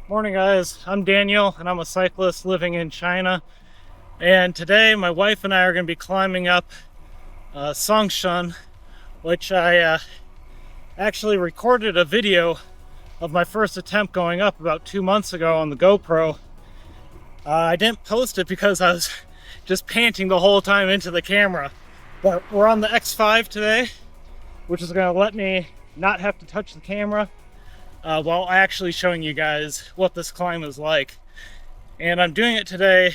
Morning guys, I'm Daniel and I'm a cyclist living in China, and today my wife and I are going to be climbing up Songshan, which I actually recorded a video of my first attempt going up about 2 months ago on the GoPro. I didn't post it because I was just panting the whole time into the camera, but we're on the X5 today, which is going to let me not have to touch the camera while actually showing you guys what this climb is like. And I'm doing it today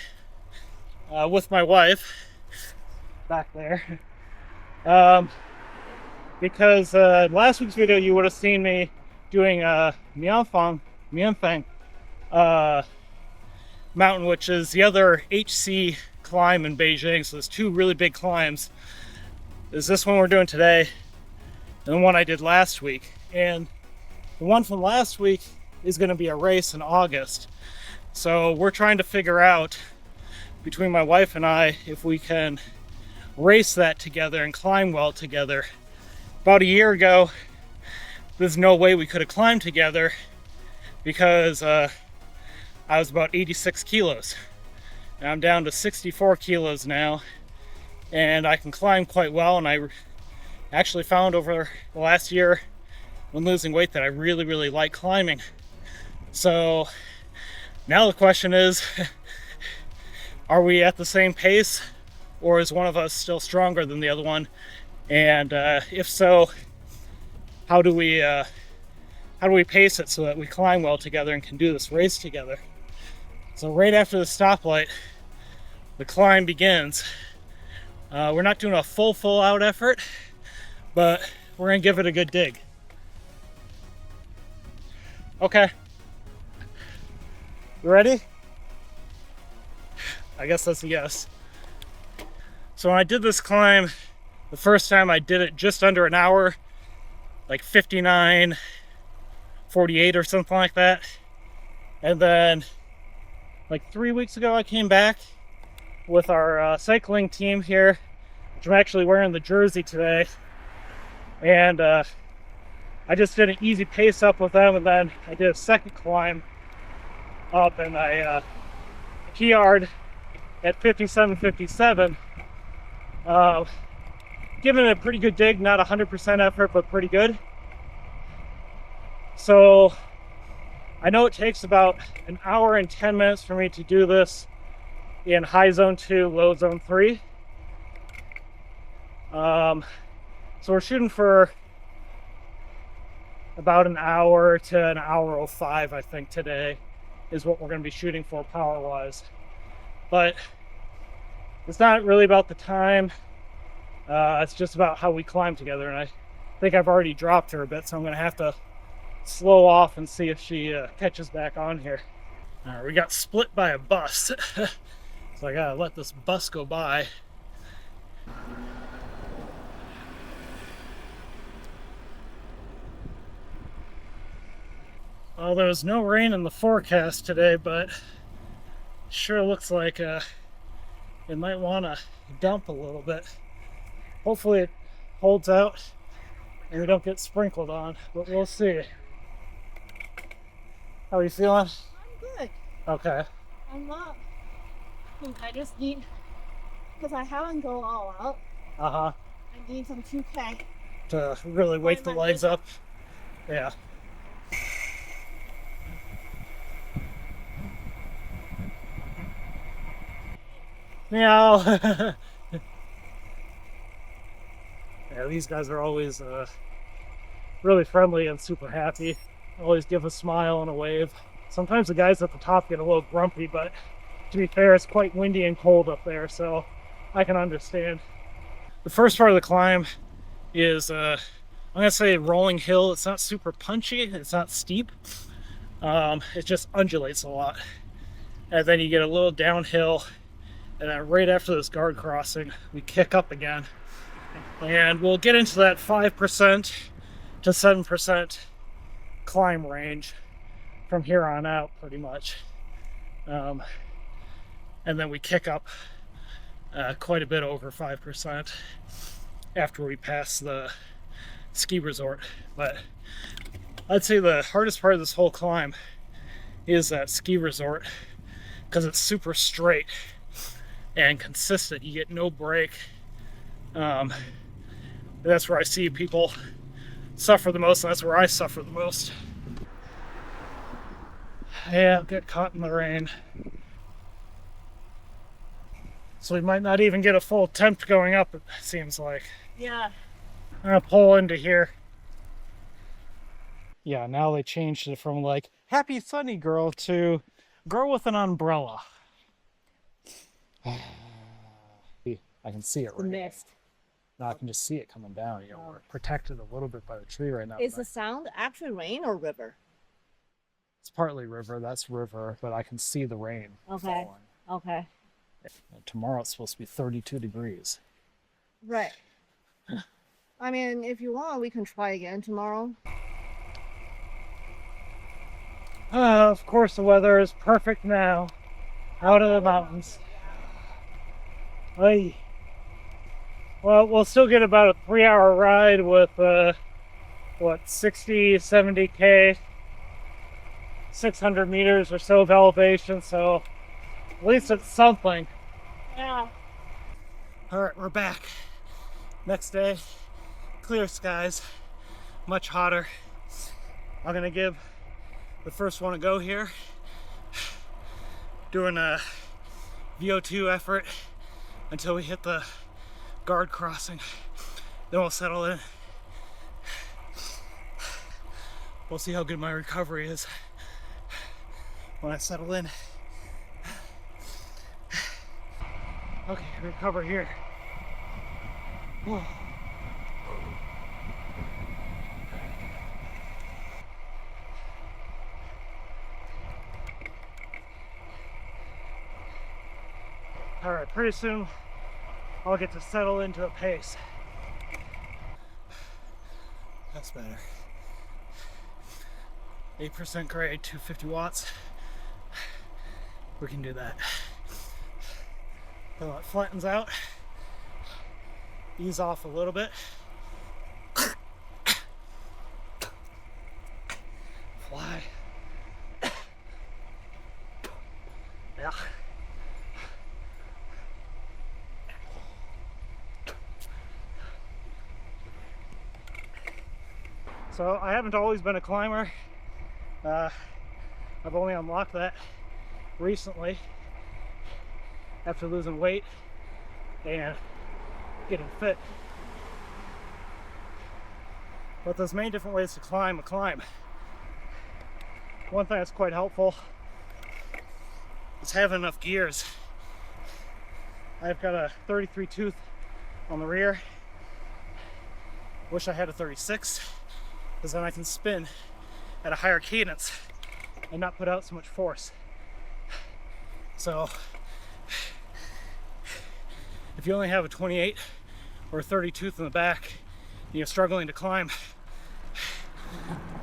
with my wife back there because last week's video you would have seen me doing Mianfang mountain, which is the other HC climb in Beijing. So there's two really big climbs. There's this one we're doing today and the one I did last week. And the one from last week is going to be a race in August. So we're trying to figure out, between my wife and I, if we can race that together and climb well together. About a year ago, there's no way we could have climbed together because I was about 86 kilos. And I'm down to 64 kilos now, and I can climb quite well. And I actually found over the last year when losing weight that I really like climbing. So now the question is, are we at the same pace, or is one of us still stronger than the other one? And if so, how do we pace it so that we climb well together and can do this race together? So right after the stoplight, the climb begins. We're not doing a full out effort, but we're gonna give it a good dig. Okay, you ready? I guess that's a yes. So when I did this climb, the first time I did it just under an hour, like 59:48 or something like that. And then like 3 weeks ago, I came back with our cycling team here, which I'm actually wearing the jersey today. And I just did an easy pace up with them, and then I did a second climb up, and I PR'd at 57:57. Giving it a pretty good dig, not 100% effort, but pretty good. So I know it takes about an hour and 10 minutes for me to do this in high zone 2, low zone 3. So we're shooting for about an hour to an hour 05, I think, today is what we're going to be shooting for power wise. But it's not really about the time, it's just about how we climb together. And I think I've already dropped her a bit, so I'm going to have to slow off and see if she catches back on here. All right, we got split by a bus. So I gotta let this bus go by. Well, there was no rain in the forecast today, but it sure looks like it might want to dump a little bit. Hopefully it holds out and we don't get sprinkled on, but we'll see. How are you feeling? I'm good. Okay. I'm up. I just need, because I haven't go all out. Uh-huh. I need some 2K. To really wake the legs up. Yeah. Meow. Yeah, these guys are always really friendly and super happy. Always give a smile and a wave. Sometimes the guys at the top get a little grumpy, but to be fair, it's quite windy and cold up there, so I can understand. The first part of the climb is, I'm gonna say, a rolling hill. It's not super punchy, it's not steep. It just undulates a lot. And then you get a little downhill, and then right after this guard crossing, we kick up again. And we'll get into that 5% to 7% climb range from here on out, pretty much. And then we kick up quite a bit over 5% after we pass the ski resort. But I'd say the hardest part of this whole climb is that ski resort because it's super straight and consistent. You get no break. That's where I see people suffer the most, and that's where I suffer the most. Yeah, I'll get caught in the rain. So we might not even get a full attempt going up, it seems like. Yeah. I'm gonna pull into here. Yeah, now they changed it from like happy sunny girl to girl with an umbrella. I can see it The right. mist. Now I can just see it coming down. You know, we're protected a little bit by the tree right now. Is the sound actually rain or river? It's partly river, that's river, but I can see the rain Okay. falling. Okay. And tomorrow it's supposed to be 32 degrees. Right. I mean, if you want, we can try again tomorrow. Of course the weather is perfect now. Out of the mountains. Ay. Well, we'll still get about a 3-hour ride with, what, 60, 70K, 600 meters or so of elevation, so at least it's something. Yeah. All right, we're back. Next day, clear skies, much hotter. I'm gonna give the first one a go here. Doing a VO2 effort until we hit the guard crossing. Then we'll settle in. We'll see how good my recovery is when I settle in. Okay, recover here. Whoa. All right, pretty soon I'll get to settle into a pace. That's better. 8% grade, 250 watts. We can do that. Well, it flattens out. Ease off a little bit. Fly. Yeah. So I haven't always been a climber. I've only unlocked that recently after losing weight and getting fit. But there's many different ways to climb a climb. One thing that's quite helpful is having enough gears. I've got a 33 tooth on the rear. Wish I had a 36, because then I can spin at a higher cadence and not put out so much force. So if you only have a 28 or a 30 tooth in the back and you're struggling to climb,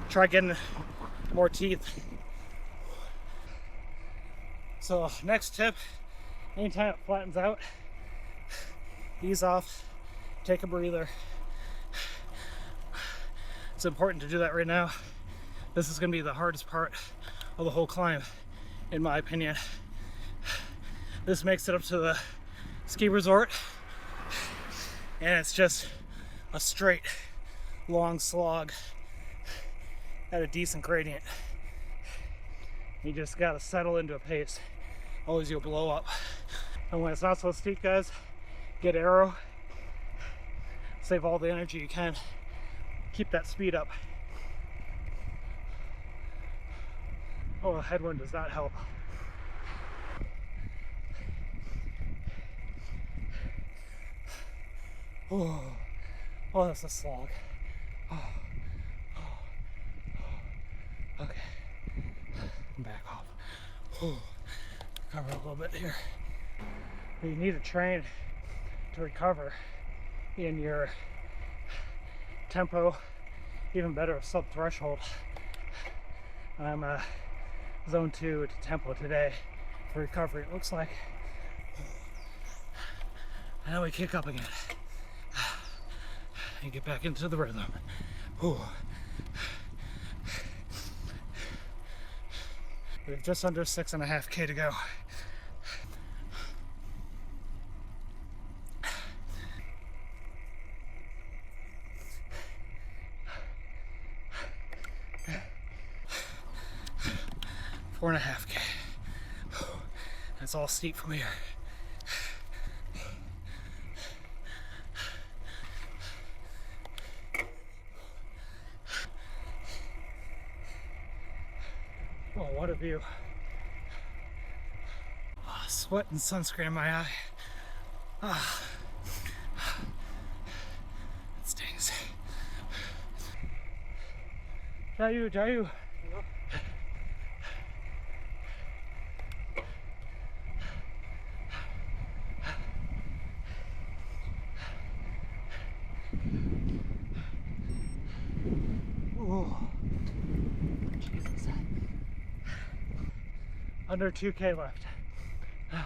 try getting more teeth. So next tip, anytime it flattens out, ease off, take a breather. It's important to do that right now. This is going to be the hardest part of the whole climb, in my opinion. This makes it up to the ski resort, and it's just a straight, long slog at a decent gradient. You just got to settle into a pace. Otherwise you'll blow up. And when it's not so steep, guys, get aero. Save all the energy you can. Keep that speed up. Oh, the headwind does not help. Oh, that's a slog. Oh. Okay, back off. Recover a little bit here. You need to train to recover in your tempo, even better sub-threshold. I'm zone 2 to tempo today for recovery, it looks like. And now we kick up again and get back into the rhythm. Ooh. We have just under 6.5K to go. Four and a half K. It's all steep from here. Oh, what a view. Oh, sweat and sunscreen in my eye. Ah. It stings. Jayu, Jayu. Oh, Jesus. Under 2K left. All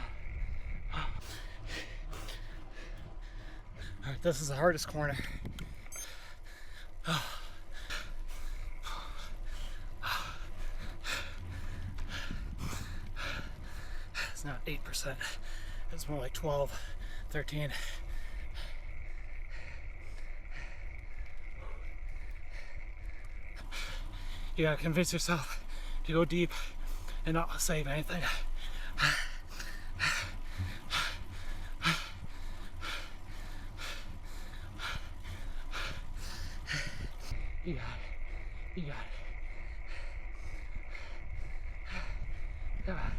right, this is the hardest corner. It's not 8%. It's more like 12, 13. You gotta convince yourself to go deep and not save anything. You got it. You got it. Come on.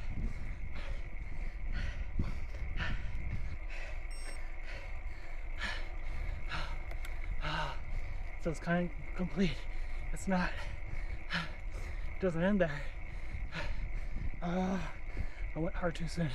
So it's kind of complete. It's not. It doesn't end there. I went hard too soon.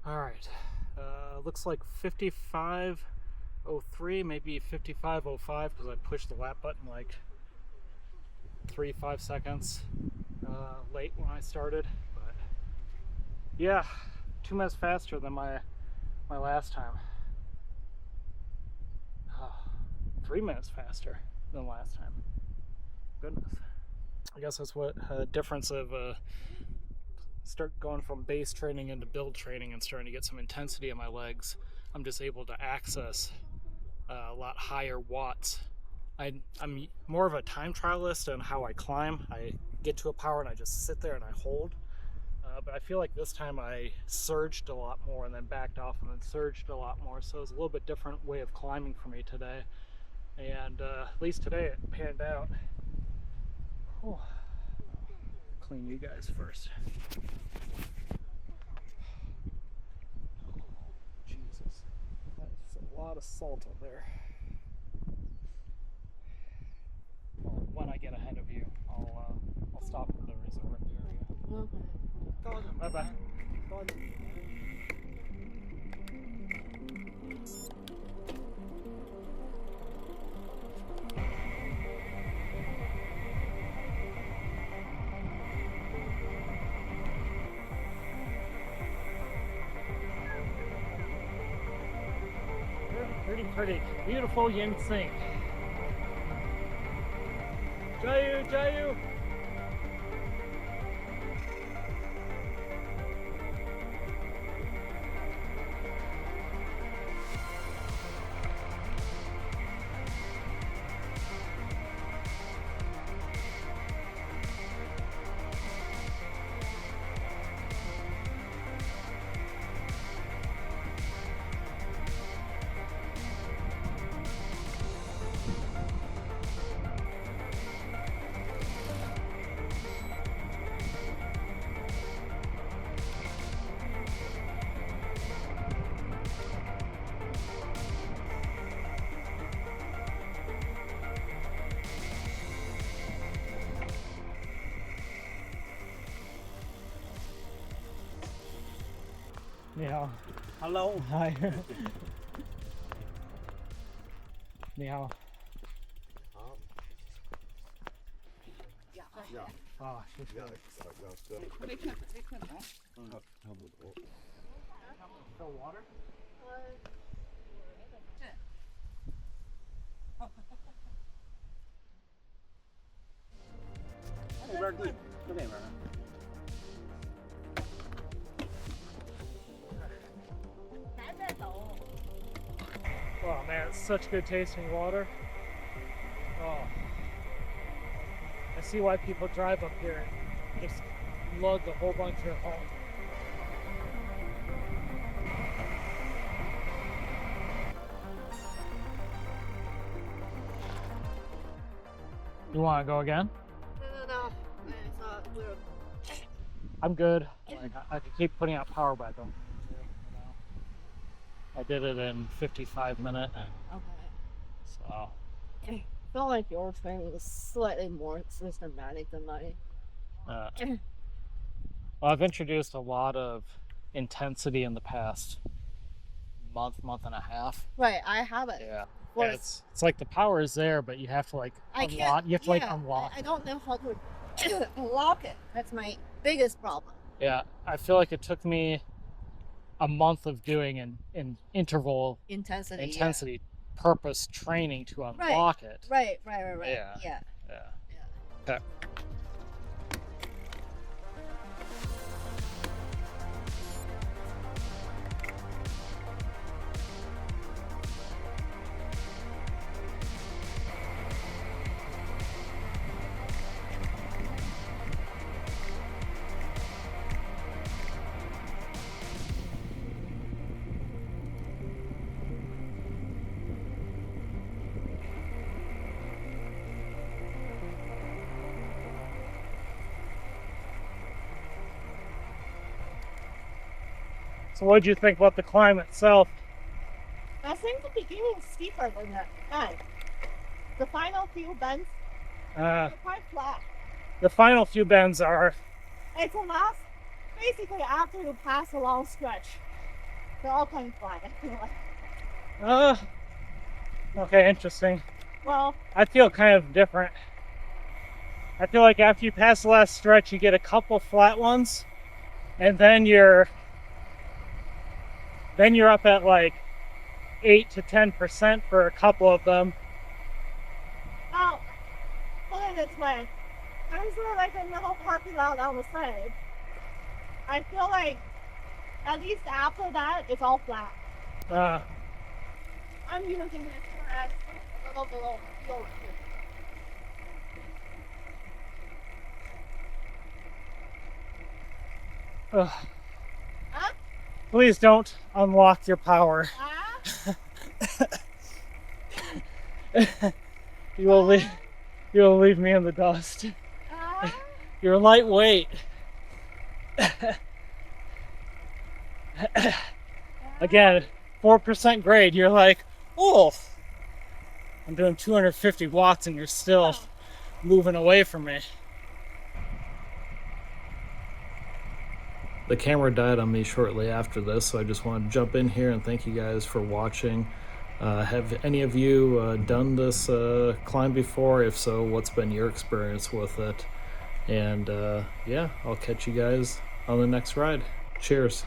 All right, looks like 55:03, maybe 55:05, because I pushed the lap button like 5 seconds late when I started. But yeah, 2 minutes faster than my last time. 3 minutes faster than last time. Goodness. I guess that's what difference of start going from base training into build training and starting to get some intensity in my legs. I'm just able to access a lot higher watts. I'm more of a time trialist on how I climb. I get to a power and I just sit there and I hold. But I feel like this time I surged a lot more and then backed off and then surged a lot more. So it was a little bit different way of climbing for me today. And at least today it panned out. Whew. Clean you guys first. Jesus, that's a lot of salt up there. Well, when I get ahead of you, I'll stop at the resort area. Okay. Bye bye. Pretty. Beautiful yin sync. Jayu, Jayu! 你好 Hello. ，Hi 你好好。呀，呀，啊，谢谢。要没困，没困来。差不多。 The water? 这边地，搁那边。咱这走。 Oh man, it's such good tasting water. Oh, I see why people drive up here and just lug a whole bunch of home. You want to go again? No. I thought we were. I'm good. Like, I can keep putting out power back on. I did it in 55 minutes. Okay. So I feel like your training is slightly more systematic than mine. well, I've introduced a lot of intensity in the past month and a half. Right, I have it. Yeah. Well, Yeah, it's like the power is there, but you have to like unlock. You have to like unlock. I don't know how to unlock it. That's my biggest problem. Yeah, I feel like it took me a month of doing an interval Intensity. purpose training to unlock it. Right. Yeah. Yeah. Okay. So what did you think about the climb itself? I think the beginning is steeper than that. The final few bends are quite flat. The final few bends are. It's the last, basically after you pass a long stretch, they're all kind of flat. I feel like. Okay, interesting. Well, I feel kind of different. I feel like after you pass the last stretch, you get a couple flat ones, and then you're up at like 8 to 10% for a couple of them. oh, put it this way. I'm sort of like a little parking lot on the side. I feel like at least after that, it's all flat. I'm using this as a little below field. Huh? Please don't unlock your power. You will leave me in the dust. You're lightweight. Again, 4% grade. You're like, oh, I'm doing 250 watts and you're still moving away from me. The camera died on me shortly after this, so I just wanted to jump in here and thank you guys for watching. Have any of you done this climb before? If so, what's been your experience with it? And yeah, I'll catch you guys on the next ride. Cheers.